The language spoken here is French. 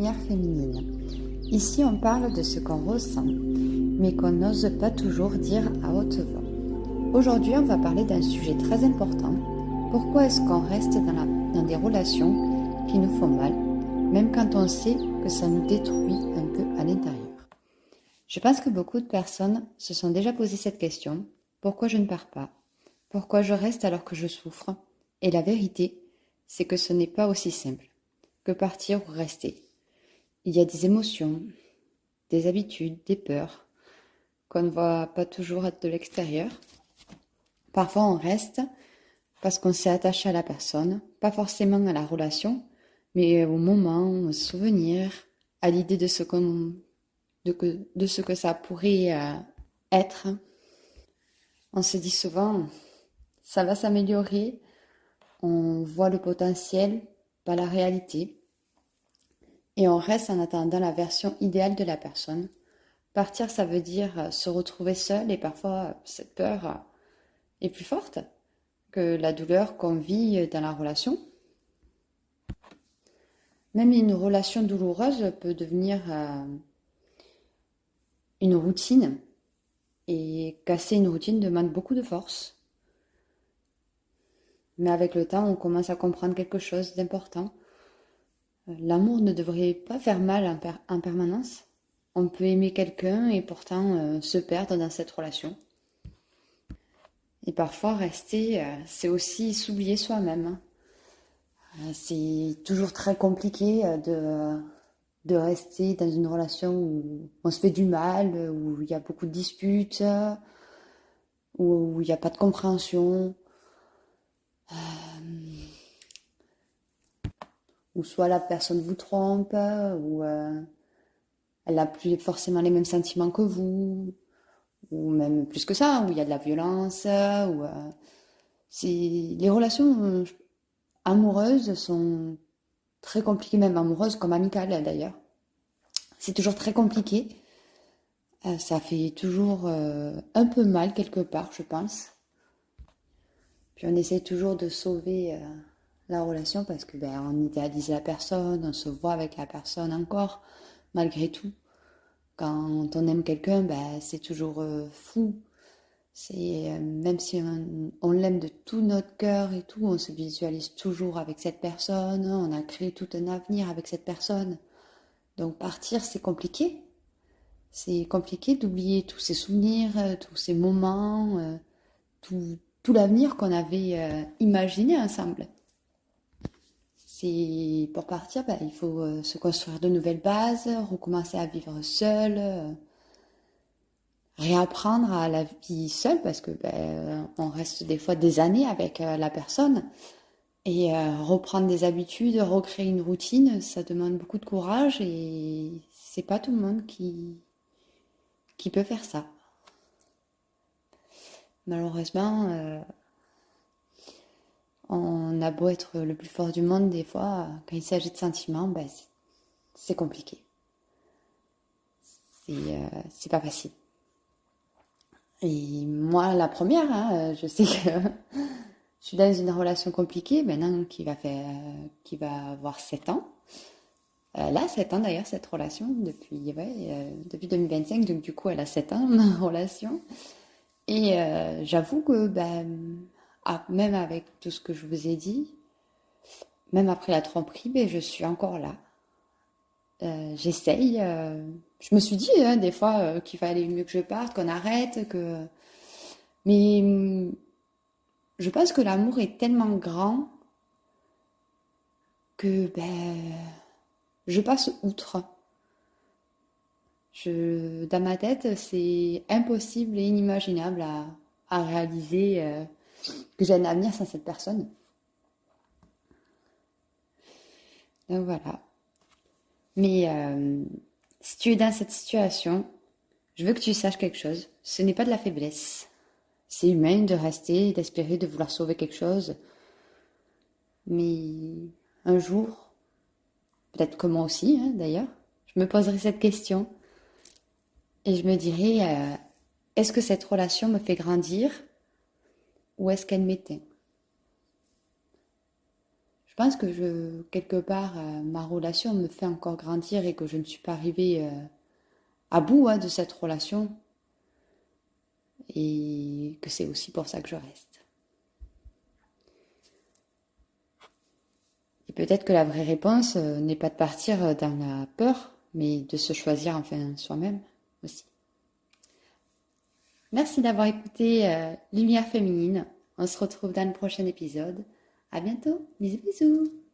lumière féminine. Ici, on parle de ce qu'on ressent, mais qu'on n'ose pas toujours dire à haute voix. Aujourd'hui, on va parler d'un sujet très important. Pourquoi est-ce qu'on reste dans des relations qui nous font mal, même quand on sait que ça nous détruit un peu à l'intérieur? Je pense que beaucoup de personnes se sont déjà posé cette question. Pourquoi je ne pars pas? Pourquoi je reste alors que je souffre? Et la vérité, c'est que ce n'est pas aussi simple que partir ou rester. Il y a des émotions, des habitudes, des peurs qu'on ne voit pas toujours de l'extérieur. Parfois on reste parce qu'on s'est attaché à la personne, pas forcément à la relation, mais au moment, au souvenir, à l'idée de ce que ça pourrait être. On se dit souvent, ça va s'améliorer, on voit le potentiel, pas la réalité. Et on reste en attendant la version idéale de la personne. Partir, ça veut dire se retrouver seul et parfois cette peur est plus forte que la douleur qu'on vit dans la relation. Même une relation douloureuse peut devenir une routine et casser une routine demande beaucoup de force. Mais avec le temps, on commence à comprendre quelque chose d'important. L'amour ne devrait pas faire mal en permanence. On peut aimer quelqu'un et pourtant se perdre dans cette relation. Et parfois, rester, c'est aussi s'oublier soi-même. C'est toujours très compliqué de rester dans une relation où on se fait du mal, où il y a beaucoup de disputes, où il n'y a pas de compréhension, où soit la personne vous trompe, ou elle n'a plus forcément les mêmes sentiments que vous, ou même plus que ça, où il y a de la violence, les relations amoureuses sont très compliquées, même amoureuses comme amicales d'ailleurs. C'est toujours très compliqué. Ça fait toujours un peu mal quelque part, je pense. Puis on essaie toujours de sauver la relation parce que on idéalise la personne, on se voit avec la personne encore, malgré tout. Quand on aime quelqu'un, c'est toujours fou. Même si on l'aime de tout notre cœur et tout, on se visualise toujours avec cette personne, on a créé tout un avenir avec cette personne. Donc partir, c'est compliqué. C'est compliqué d'oublier tous ces souvenirs, tous ces moments, tout l'avenir qu'on avait imaginé ensemble. Pour partir, il faut se construire de nouvelles bases, recommencer à vivre seul, réapprendre à la vie seule parce que on reste des fois des années avec la personne et reprendre des habitudes, recréer une routine, ça demande beaucoup de courage et c'est pas tout le monde qui peut faire ça. Malheureusement, on a beau être le plus fort du monde, des fois, quand il s'agit de sentiments, c'est compliqué. C'est pas facile. Et moi, la première, je sais que je suis dans une relation compliquée maintenant qui va avoir 7 ans. Elle a 7 ans d'ailleurs, cette relation, depuis 2025, donc du coup, elle a 7 ans, ma relation. Et j'avoue que même avec tout ce que je vous ai dit, même après la tromperie, je suis encore là. J'essaye. Je me suis dit des fois qu'il fallait mieux que je parte, qu'on arrête, Mais je pense que l'amour est tellement grand que je passe outre. Dans ma tête, c'est impossible et inimaginable à réaliser que j'ai un avenir sans cette personne. Donc voilà. Mais si tu es dans cette situation, je veux que tu saches quelque chose. Ce n'est pas de la faiblesse. C'est humain de rester, d'espérer, de vouloir sauver quelque chose. Mais un jour, peut-être que moi aussi d'ailleurs, je me poserai cette question et je me dirai, est-ce que cette relation me fait grandir ou est-ce qu'elle m'éteint? pense que quelque part, ma relation me fait encore grandir et que je ne suis pas arrivée à bout de cette relation et que c'est aussi pour ça que je reste. Et peut-être que la vraie réponse n'est pas de partir dans la peur, mais de se choisir enfin soi-même aussi. Merci d'avoir écouté Lumière féminine. On se retrouve dans le prochain épisode. À bientôt. Bisous bisous.